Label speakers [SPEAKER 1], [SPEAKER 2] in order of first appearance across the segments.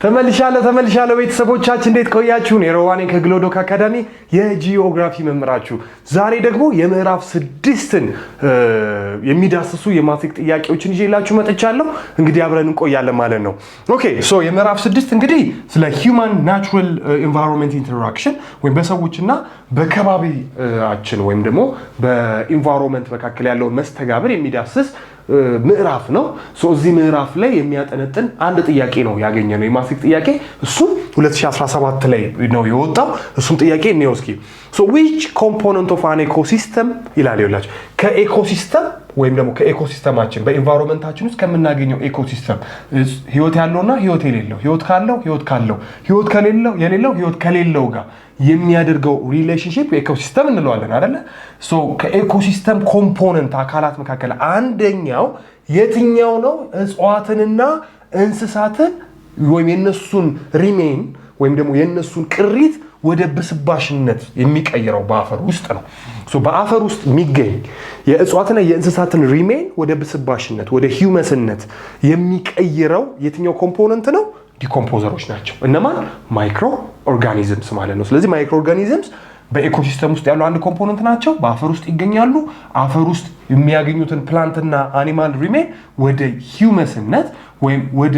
[SPEAKER 1] ተመልሻለሁ ቤተሰቦቻችን እንዴት ቆያችሁ? ኔሮዋኔ ከግሎዶክ አካዳሚ የጂኦግራፊ መምህራችሁ። ዛሬ ደግሞ የምዕራፍ 6ን የሚዳስሱ የማትሪክ ጥያቄዎችን ይዤላችሁ መጥቻለሁ። እንግዲህ አብረን እንቆያለን ማለት ነው። ኦኬ ሶ የምዕራፍ 6 እንግዲህ ስለ ሂውማን ናቹራል ኢንቫይሮንመንት ኢንተራክሽን ወይም በሰዎችና በከባቢያችን ወይም ደግሞ በኢንቫይሮንመንት መካከል ያለውን መስተጋብር የሚዳስስ ምዕራፍ ነው። እዚህ ምዕራፍ ላይ የሚያጠነጥን አንድ ጥያቄ ነው ያገኘነው የማትሪክ ጥያቄ። እሱም 2017 ላይ ነው የወጣው። እሱም ጥያቄ ነው እስኪ which component of an ecosystem ይላል። ይላችሁ ከኢኮሲስተም ወይም ደግሞ ከኢኮሲስተማችን በኢንቫይሮንመንታችን ውስጥ ከምናገኘው ኢኮሲስተም ህይወት ያለውና ህይወት የሌለው፣ ህይወት ካለው፣ ህይወት ከሌለው ጋር የሚያደርገው ሪሌሽንሺፕ ኢኮሲስተም እንለዋለን አይደለ? ከኢኮሲስተም ኮምፖነንት አካላት መካከል አንደኛው የትኛው ነው? እጽዋትንና እንስሳትን ወይም የነሱን ሪሜን ወይም ደግሞ የነሱን ቅሪት ወደ ብስባሽነት የሚቀይረው በአፈር ውስጥ ነው። በአፈር ውስጥ የሚገኝ የእጽዋትና የእንስሳትን ሪሜን ወደ ብስባሽነት ወደ ሂውመስነት የሚቀይረው የትኛው ኮምፖነንት ነው? ዲኮምፖዘሮች ናቸው። እነማን? ማይክሮ ኦርጋኒዝምስ ማለት ነው። ስለዚህ ማይክሮ ኦርጋኒዝምስ በኢኮሲስተም ውስጥ ያሉ አንድ ኮምፖነንት ናቸው። በአፈር ውስጥ ይገኛሉ። አፈር ውስጥ የሚያገኙትን ፕላንትና አኒማል ሪሜን ወደ ሂውመስነት ወይም ወደ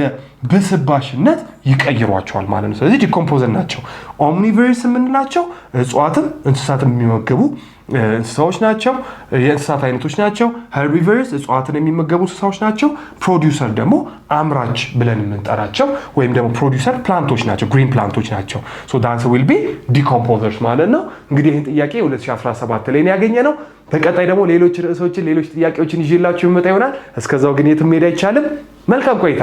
[SPEAKER 1] ብስባሽነት ይቀይሯቸዋል ማለት ነው። ስለዚህ ዲኮምፖዘር ናቸው። ኦምኒቨርስ የምንላቸው እጽዋትም እንስሳትም የሚመገቡ እንስሳዎች ናቸው። የእንስሳት አይነቶች ናቸው። ሄርቢቨርስ እጽዋትን የሚመገቡ እንስሳዎች ናቸው። ፕሮዲውሰር ደግሞ አምራች ብለን የምንጠራቸው ወይም ደግሞ ፕሮዲውሰር ፕላንቶች ናቸው። ግሪን ፕላንቶች ናቸው። ዳት ዊል ቢ ዲኮምፖዘርስ ማለት ነው። እንግዲህ ይህን ጥያቄ 2017 ላይ ያገኘ ነው። በቀጣይ ደግሞ ሌሎች ርዕሶችን ሌሎች ጥያቄዎችን ይዤላችሁ ይመጣ ይሆናል። እስከዛው ግን የትም ሄድ አይቻልም። መልካም ቆይታ